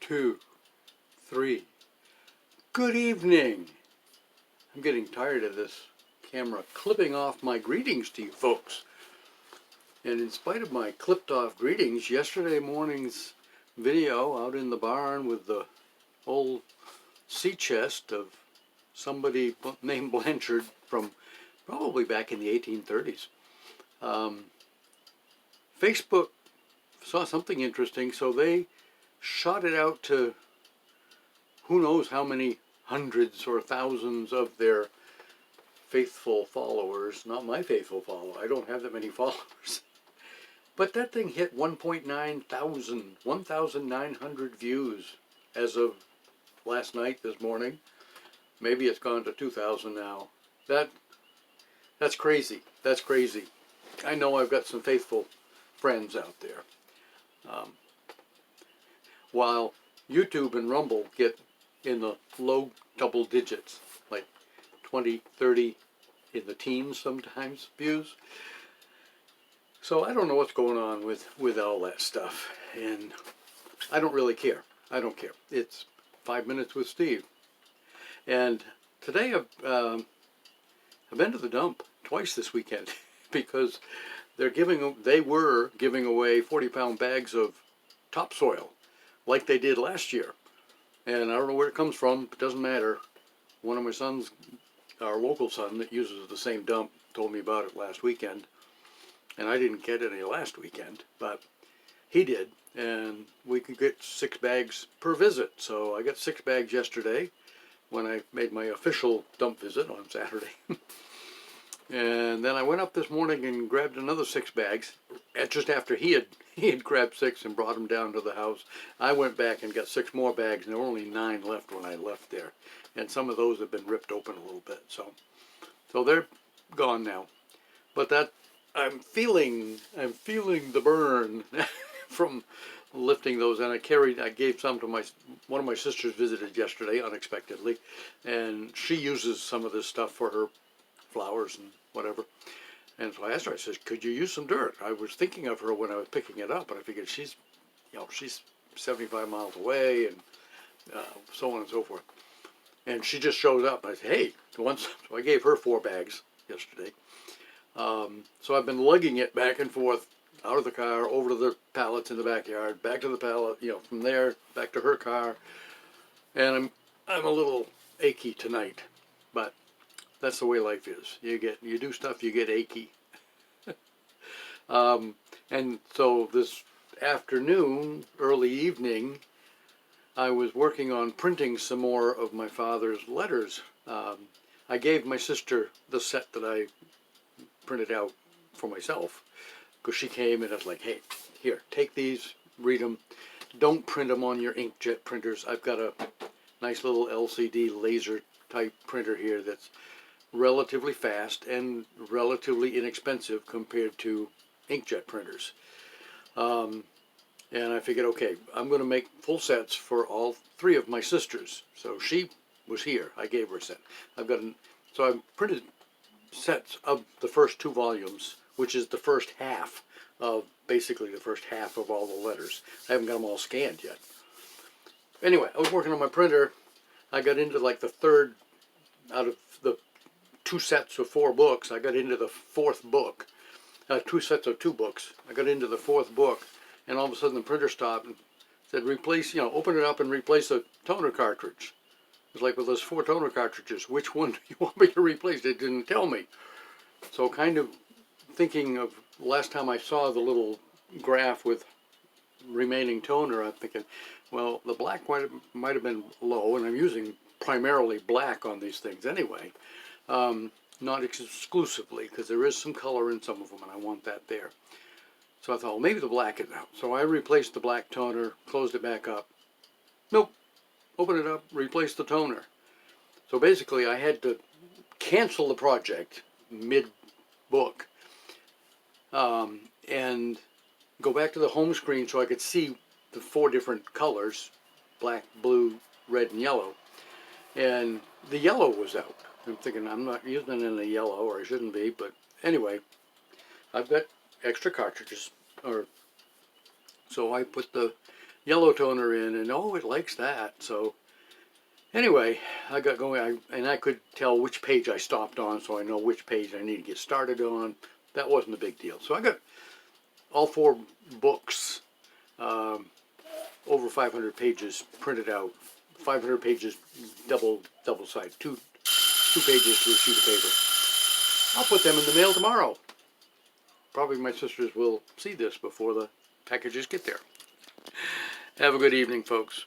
2, 3. Good evening. I'm getting tired of this camera clipping off my greetings to you folks. And in spite of my clipped off greetings, yesterday morning's video out in the barn with the old sea chest of somebody named Blanchard from probably back in the 1830s. Facebook saw something interesting, so they shot it out to who knows how many hundreds or thousands of their faithful followers. Not my faithful follower. I don't have that many followers. But that thing hit 1,900 views as of last night, this morning. Maybe it's gone to 2,000 now. That's crazy. That's crazy. I know I've got some faithful friends out there. While YouTube and Rumble get in the low double digits, like 20, 30, in the teens sometimes, views. So I don't know what's going on with all that stuff, and I don't really care. I don't care. It's 5 minutes with Steve. And today I've been to the dump twice this weekend because they were giving away 40-pound bags of topsoil like they did last year. And I don't know where it comes from. It doesn't matter. One of my sons, our local son that uses the same dump, told me about it last weekend. And I didn't get any last weekend, but he did. And we could get 6 bags per visit. So I got 6 bags yesterday when I made my official dump visit on Saturday. And then I went up this morning and grabbed another 6 bags. Just after he had grabbed 6 and brought them down to the house, I went back and got 6 more bags, and there were only 9 left when I left there. And some of those have been ripped open a little bit, so they're gone now. But that I'm feeling the burn from lifting those, and I gave some to one of my sisters visited yesterday unexpectedly, and she uses some of this stuff for her flowers and whatever. And so I asked her, I said, could you use some dirt? I was thinking of her when I was picking it up, and I figured she's 75 miles away, and so on and so forth. And she just shows up. I said, hey, so I gave her 4 bags yesterday. So I've been lugging it back and forth out of the car, over to the pallets in the backyard, back to the pallet, from there back to her car. And I'm a little achy tonight, but that's the way life is. You do stuff, you get achy. And so this afternoon, early evening, I was working on printing some more of my father's letters. I gave my sister the set that I printed out for myself, because she came and I was like, hey, here, take these, read them. Don't print them on your inkjet printers. I've got a nice little LCD laser type printer here that's relatively fast and relatively inexpensive compared to inkjet printers. And I figured, okay, I'm going to make full sets for all 3 of my sisters. So she was here. I gave her a set. So I printed sets of the first 2 volumes, which is the first half of, basically the first half of all the letters. I haven't got them all scanned yet. Anyway, I was working on my printer. I got into like the 3rd out of the 2 sets of 4 books. I got into the 4th book. 2 sets of 2 books. I got into the 4th book, and all of a sudden the printer stopped and said, replace, open it up and replace the toner cartridge. It's like, well, there's 4 toner cartridges. Which one do you want me to replace? It didn't tell me. So kind of thinking of last time I saw the little graph with remaining toner, I'm thinking, well, the black might have been low, and I'm using primarily black on these things anyway. Not exclusively, because there is some color in some of them, and I want that there. So I thought, well, maybe the black is out. So I replaced the black toner, closed it back up. Nope. Open it up, replace the toner. So basically I had to cancel the project mid-book and go back to the home screen so I could see the 4 different colors, black, blue, red, and yellow. And the yellow was out. I'm thinking I'm not using it in the yellow, or I shouldn't be, but anyway, I've got extra cartridges, so I put the yellow toner in, and oh, it likes that. So anyway, I got going, and I could tell which page I stopped on, so I know which page I need to get started on. That wasn't a big deal. So I got all 4 books, over 500 pages printed out. 500 pages double side, two pages to a sheet of paper. I'll put them in the mail tomorrow. Probably my sisters will see this before the packages get there. Have a good evening, folks.